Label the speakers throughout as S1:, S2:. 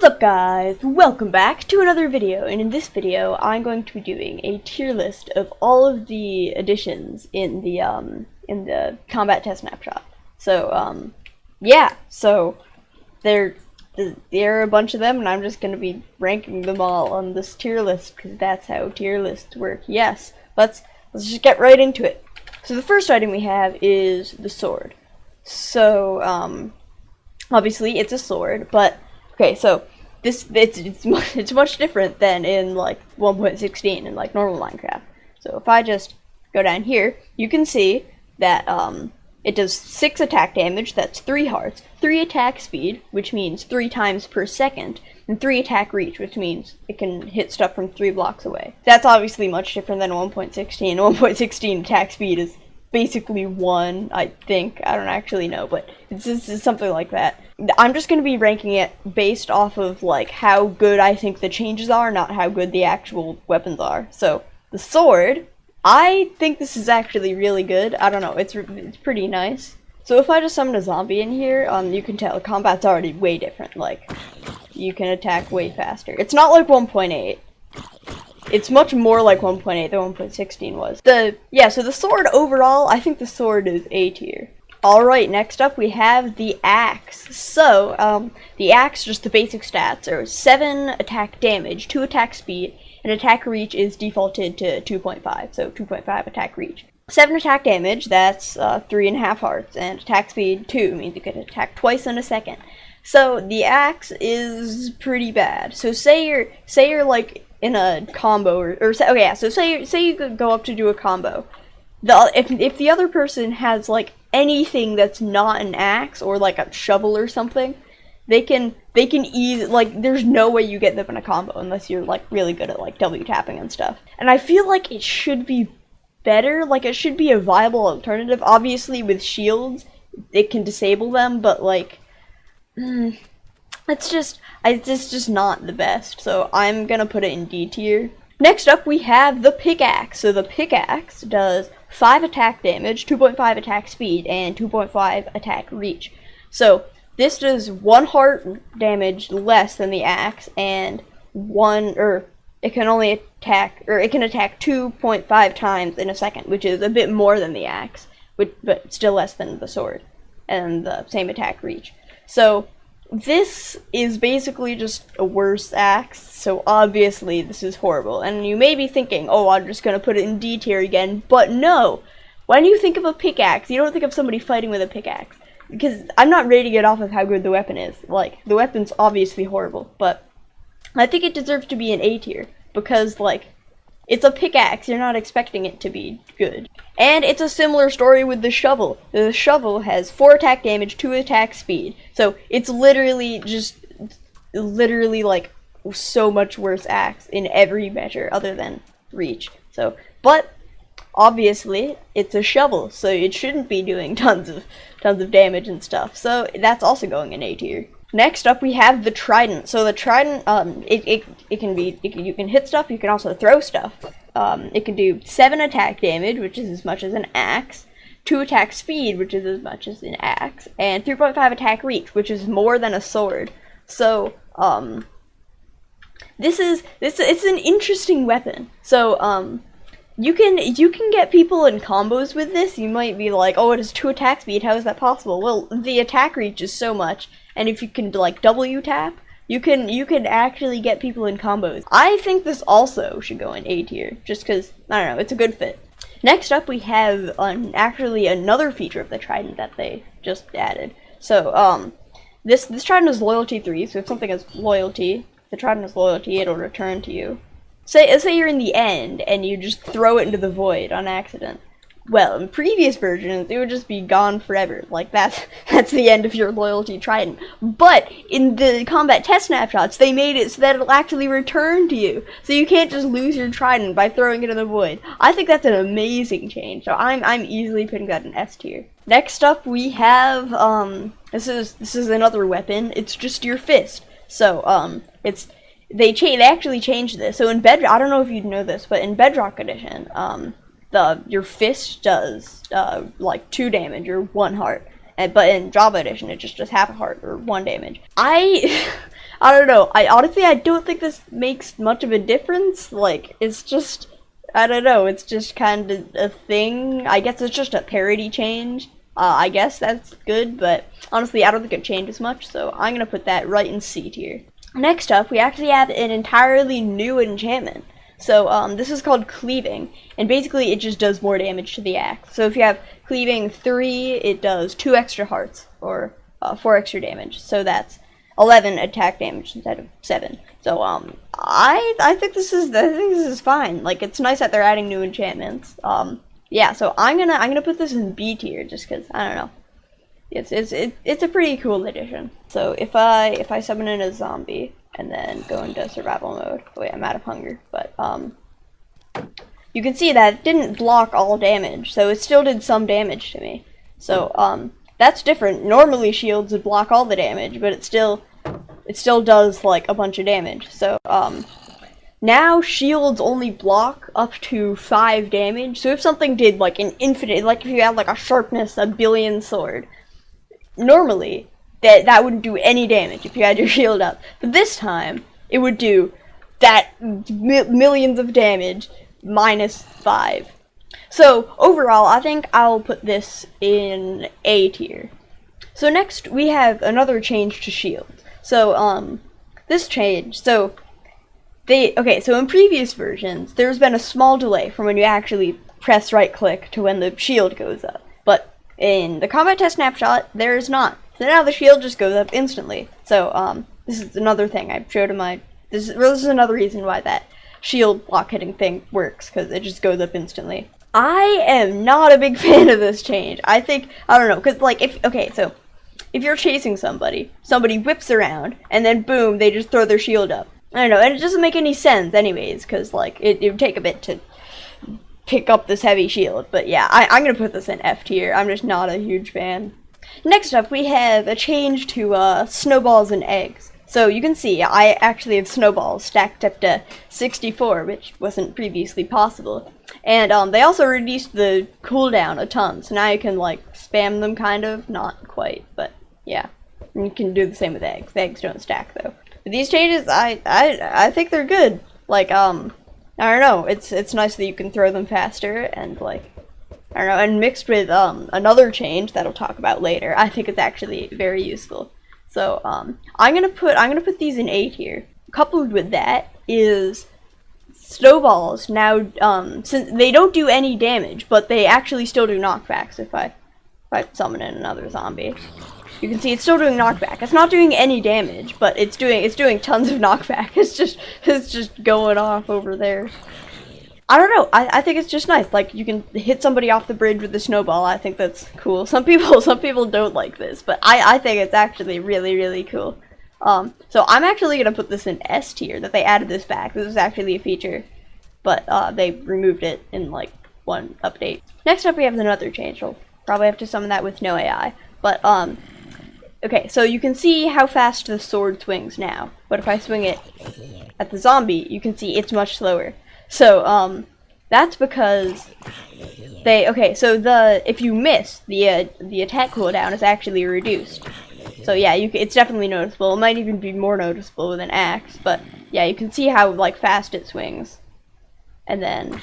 S1: What's up guys, welcome back to another video, and in this video I'm going to be doing a tier list of all of the additions in the combat test snapshot. So yeah, so there are a bunch of them, and I'm just going to be ranking them all on this tier list because that's how tier lists work. Yes, let's just get right into it. So the first item we have is the sword. So obviously it's a sword, but okay, so it's much different than in like 1.16 in like normal Minecraft. So if I just go down here, you can see that it does 6 attack damage, that's 3 hearts, 3 attack speed, which means 3 times per second, and 3 attack reach, which means it can hit stuff from 3 blocks away. That's obviously much different than 1.16. 1.16 attack speed is basically 1, I think. I don't actually know, but it's something like that. I'm just going to be ranking it based off of like how good I think the changes are, not how good the actual weapons are. So the sword, I think this is actually really good. I don't know, it's pretty nice. So if I just summon a zombie in here, you can tell the combat's already way different. Like, you can attack way faster. It's not like 1.8. It's much more like 1.8 than 1.16 was. So the sword overall, I think the sword is A tier. Alright, next up we have the axe. So, the axe, just the basic stats, are 7 attack damage, 2 attack speed, and attack reach is defaulted to 2.5, so 2.5 attack reach. 7 attack damage, that's 3.5 hearts, and attack speed 2, means you can attack twice in a second. So, the axe is pretty bad. So say you're like in a combo, so say you could go up to do a combo. If the other person has like anything that's not an axe or like a shovel or something, they can ease, like, there's no way you get them in a combo unless you're like really good at like W tapping and stuff. And I feel like it should be better, like it should be a viable alternative. Obviously with shields it can disable them, but like it's just not the best, so I'm gonna put it in D tier. Next up we have the pickaxe. So the pickaxe does 5 attack damage, 2.5 attack speed, and 2.5 attack reach. So this does 1 heart damage less than the axe, and it can attack 2.5 times in a second, which is a bit more than the axe, but still less than the sword, and the same attack reach. So this is basically just a worse axe, so obviously this is horrible. And you may be thinking, oh, I'm just gonna put it in D tier again, but no! When you think of a pickaxe, you don't think of somebody fighting with a pickaxe. Because I'm not rating it off of how good the weapon is. Like, the weapon's obviously horrible, but I think it deserves to be an A tier, because, like, it's a pickaxe, you're not expecting it to be good. And it's a similar story with the shovel. The shovel has 4 attack damage, 2 attack speed. So it's literally like so much worse axe in every measure other than reach. So, but obviously it's a shovel, so it shouldn't be doing tons of damage and stuff. So that's also going in A tier. Next up we have the trident. So the trident, you can hit stuff, you can also throw stuff. It can do 7 attack damage, which is as much as an axe, 2 attack speed, which is as much as an axe, and 3.5 attack reach, which is more than a sword. So it's an interesting weapon. So you can get people in combos with this. You might be like, oh, it has 2 attack speed, how is that possible? Well, the attack reach is so much, and if you can like W tap, you can actually get people in combos. I think this also should go in A tier, just because, I don't know, it's a good fit. Next up we have actually another feature of the trident that they just added. So this trident is loyalty 3, so if something has loyalty, the trident has loyalty, it'll return to you. Say you're in the end and you just throw it into the void on accident. Well, in previous versions, it would just be gone forever. Like, that's the end of your loyalty trident. But in the combat test snapshots, they made it so that it'll actually return to you. So you can't just lose your trident by throwing it in the void. I think that's an amazing change. So I'm easily putting that in S tier. Next up, we have this is another weapon. It's just your fist. So they actually changed this. So in Bedrock, I don't know if you'd know this, but in Bedrock Edition, your fist does like 2 damage or 1 heart, but in Java Edition it just does half a heart or 1 damage. I don't know. I honestly, I don't think this makes much of a difference. Like, it's just, I don't know. It's just kind of a thing. I guess it's just a parity change. I guess that's good, but honestly, I don't think it changes much, so I'm gonna put that right in C tier. Next up, we actually have an entirely new enchantment. So, this is called Cleaving, and basically it just does more damage to the axe. So if you have Cleaving 3, it does 2 extra hearts, or 4 extra damage. So that's 11 attack damage instead of 7. So, I think this is fine. Like, it's nice that they're adding new enchantments. Yeah, so I'm gonna put this in B tier just because I don't know. It's a pretty cool addition. So if I summon in a zombie and then go into survival mode. Wait, I'm out of hunger, but you can see that it didn't block all damage, so it still did some damage to me. So that's different. Normally shields would block all the damage, but it still does like a bunch of damage. So now shields only block up to 5 damage. So if something did like an infinite, like if you had like a sharpness, a billion sword, normally that wouldn't do any damage if you had your shield up. But this time it would do that millions of damage minus 5. So overall, I think I'll put this in A tier. So next we have another change to shield. So this change, so in previous versions, there's been a small delay from when you actually press right click to when the shield goes up. But in the Combat Test Snapshot, there is not. So now the shield just goes up instantly. So this is another thing I showed in my. This is another reason why that shield block hitting thing works, because it just goes up instantly. I am not a big fan of this change. I don't know, because like if you're chasing somebody whips around and then boom, they just throw their shield up. I don't know, and it doesn't make any sense anyways, because like it would take a bit to pick up this heavy shield. But yeah, I'm gonna put this in F tier. I'm just not a huge fan. Next up, we have a change to snowballs and eggs. So you can see I actually have snowballs stacked up to 64, which wasn't previously possible. And they also reduced the cooldown a ton, so now you can like spam them kind of, not quite, but yeah. And you can do the same with eggs. The eggs don't stack though. But these changes, I think they're good. Like, I don't know, it's nice that you can throw them faster, and like, I don't know, and mixed with another change that I'll talk about later, I think it's actually very useful. So I'm gonna put these in A tier. Coupled with that is snowballs. Now, since they don't do any damage, but they actually still do knockbacks if I summon in another zombie. You can see it's still doing knockback. It's not doing any damage, but it's doing tons of knockback. It's just going off over there. I don't know. I think it's just nice. Like, you can hit somebody off the bridge with a snowball. I think that's cool. Some people don't like this, but I think it's actually really, really cool. So I'm actually gonna put this in S tier, that they added this back. This is actually a feature, but they removed it in like one update. Next up, we have another change. We'll probably have to summon that with no AI, but okay, so you can see how fast the sword swings now, but if I swing it at the zombie, you can see it's much slower. So, that's because if you miss, the attack cooldown is actually reduced. So yeah, it's definitely noticeable. It might even be more noticeable with an axe, but yeah, you can see how like fast it swings. And then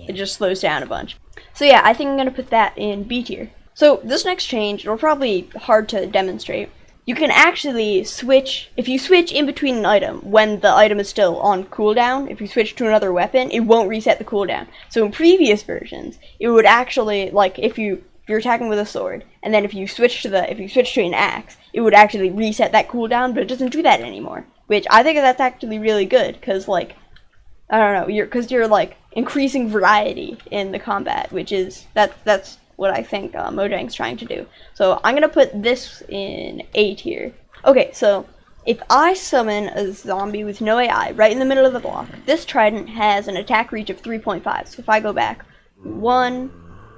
S1: it just slows down a bunch. So yeah, I think I'm gonna put that in B tier. So this next change, it'll probably be hard to demonstrate. You can actually switch, if you switch in between an item when the item is still on cooldown, if you switch to another weapon, it won't reset the cooldown. So in previous versions, it would actually, like if you're attacking with a sword, and then if you switch to an axe, it would actually reset that cooldown, but it doesn't do that anymore. Which I think that's actually really good, because like, I don't know, you're like increasing variety in the combat, which is, that's what I think Mojang's trying to do. So I'm gonna put this in A tier. Okay, so if I summon a zombie with no AI right in the middle of the block, this trident has an attack reach of 3.5. So if I go back 1,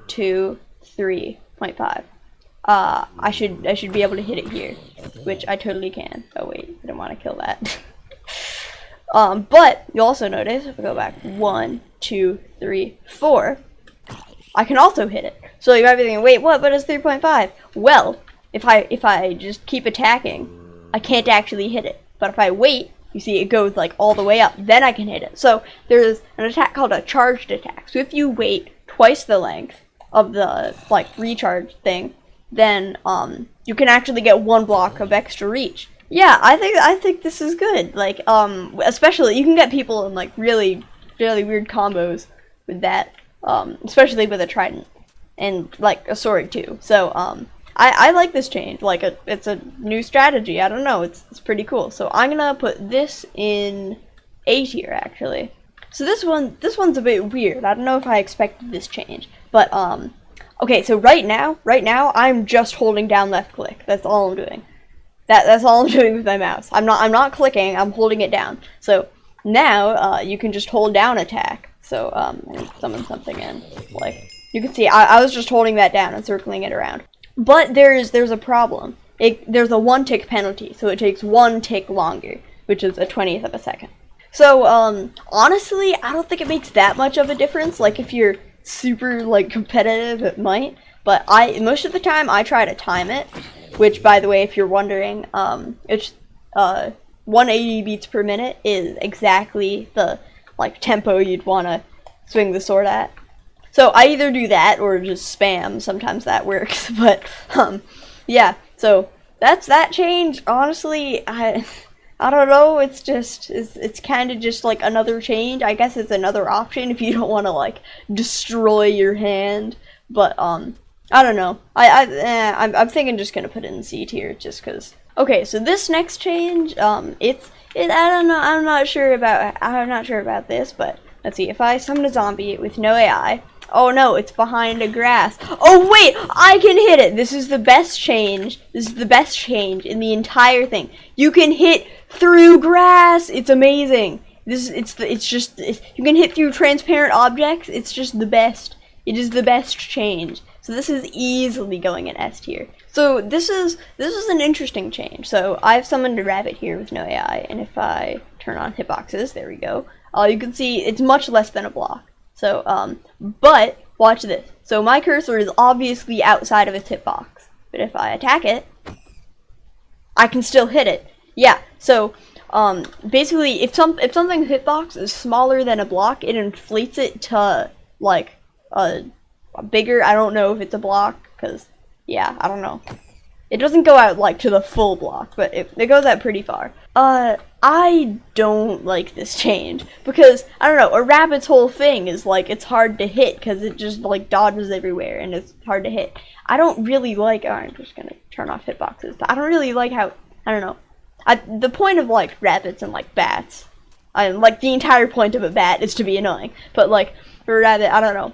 S1: 2, 3.5, I should be able to hit it here, which I totally can. Oh wait, I don't want to kill that. But you'll also notice if I go back 1, 2, 3, 4, I can also hit it. So you might be thinking, wait, what? But it's 3.5. Well, if I just keep attacking, I can't actually hit it. But if I wait, you see it goes like all the way up, then I can hit it. So there's an attack called a charged attack. So if you wait twice the length of the like recharge thing, then you can actually get 1 block of extra reach. Yeah, I think this is good. Like especially you can get people in like really weird combos with that, especially with a trident and like a sword too. So I like this change. Like it's a new strategy. I don't know. It's pretty cool. So I'm gonna put this in A tier actually. So this one's a bit weird. I don't know if I expected this change, but okay. So right now I'm just holding down left click. That's all I'm doing. That's all I'm doing with my mouse. I'm not clicking. I'm holding it down. So now you can just hold down attack. So and summon something in. Like you can see, I was just holding that down and circling it around. But there's a problem. There's a 1 tick penalty, so it takes 1 tick longer, which is a 20th of a second. So honestly, I don't think it makes that much of a difference. Like if you're super like competitive, it might. But most of the time I try to time it, which by the way, if you're wondering, it's 180 beats per minute is exactly the like tempo you'd want to swing the sword at. So I either do that or just spam. Sometimes that works, but yeah. So that's that change. Honestly, I don't know. It's kind of just like another change. I guess it's another option if you don't want to like destroy your hand. But I don't know. I'm thinking just gonna put it in C tier just because. Okay, so this next change, I don't know. I'm not sure about this, but let's see. If I summon a zombie with no AI. Oh no, it's behind a grass. Oh wait, I can hit it. This is the best change. This is the best change in the entire thing. You can hit through grass. It's amazing. You can hit through transparent objects. It's just the best. It is the best change. So this is easily going in S tier. So this is an interesting change. So I've summoned a rabbit here with no AI, and if I turn on hitboxes, there we go. You can see it's much less than a block. So, but watch this. So my cursor is obviously outside of its hitbox, but if I attack it, I can still hit it. Yeah. So, basically, if something's hitbox is smaller than a block, it inflates it to like a bigger. I don't know if it's a block, cause yeah, I don't know. It doesn't go out like to the full block, but it goes out pretty far. I don't like this change because I don't know, a rabbit's whole thing is like it's hard to hit because it just like dodges everywhere and it's hard to hit. I don't really like. I'm just gonna turn off hitboxes, but I don't really like how, I don't know. The point of like rabbits and like bats, like the entire point of a bat is to be annoying, but like for a rabbit, I don't know.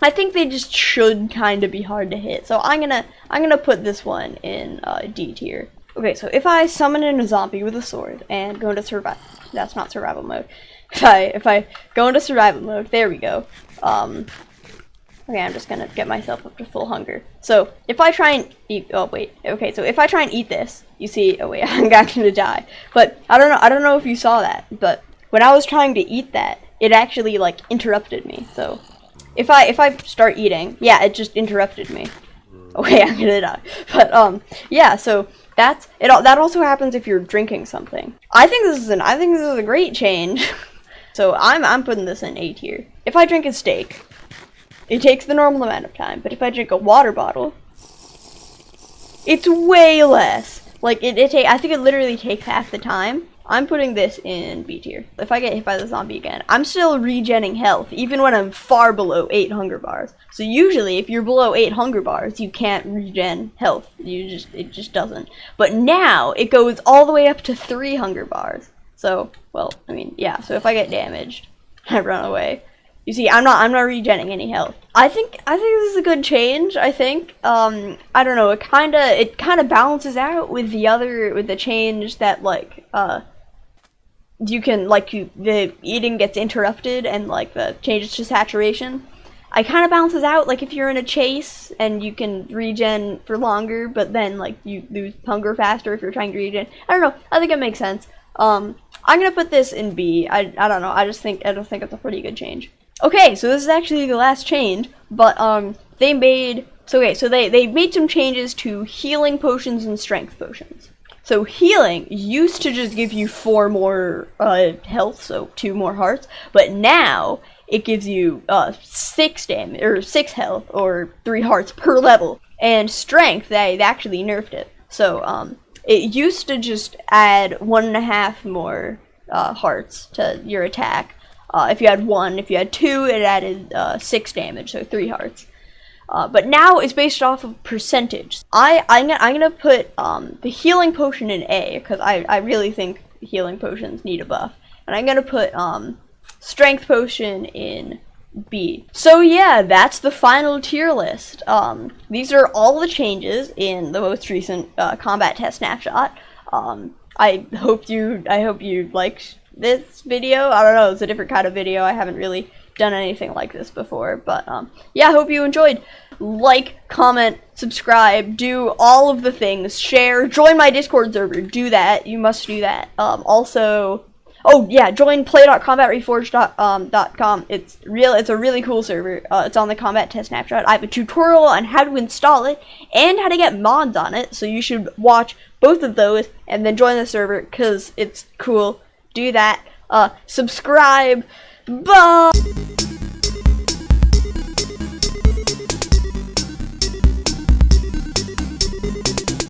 S1: I think they just should kind of be hard to hit. So I'm gonna put this one in D tier. Okay, so if I summon in a zombie with a sword and go into survival, that's not survival mode. If I go into survival mode, there we go. Okay, I'm just gonna get myself up to full hunger. So if I try and eat, oh wait, okay, so if I try and eat this, you see, oh wait, I'm gonna die. But I don't know if you saw that, but when I was trying to eat that, it actually like interrupted me. So if I start eating, yeah, it just interrupted me. Okay, I'm gonna die. But yeah, so that also happens if you're drinking something. I think this is a great change. So I'm putting this in A tier. If I drink a steak, it takes the normal amount of time, but if I drink a water bottle, it's way less. Like I think it literally takes half the time. I'm putting this in B tier. If I get hit by the zombie again, I'm still regenning health, even when I'm far below 8 hunger bars. So usually, if you're below 8 hunger bars, you can't regen health. It just doesn't. But now, it goes all the way up to 3 hunger bars. So, well, I mean, yeah, so if I get damaged, I run away. You see, I'm not regenning any health. I think this is a good change. I think I don't know. It kind of balances out with the change that like you can like the eating gets interrupted and like the changes to saturation. I kind of balances out like if you're in a chase and you can regen for longer, but then like you lose hunger faster if you're trying to regen. I don't know. I think it makes sense. I'm gonna put this in B. I don't know. I just think it's a pretty good change. Okay, so this is actually the last change, but they made some changes to healing potions and strength potions. So healing used to just give you 4 more health, so 2 more hearts, but now it gives you 6 damage, or 6 health, or 3 hearts per level. And strength, they actually nerfed it. So it used to just add 1.5 more hearts to your attack. If you had 1, if you had 2, it added 6 damage, so 3 hearts. But now it's based off of percentage. I'm gonna put the healing potion in A, because I really think healing potions need a buff. And I'm gonna put strength potion in B. So yeah, that's the final tier list. These are all the changes in the most recent combat test snapshot. I hope you liked this video. I don't know, it's a different kind of video. I haven't really done anything like this before, but yeah, I hope you enjoyed. Like, comment, subscribe, do all of the things, share, join my Discord server, do that, you must do that. Also, oh yeah, join play.combatreforged.com. It's a really cool server. It's on the Combat Test Snapshot. I have a tutorial on how to install it and how to get mods on it, so you should watch both of those and then join the server because it's cool. Do that. Subscribe. Bye.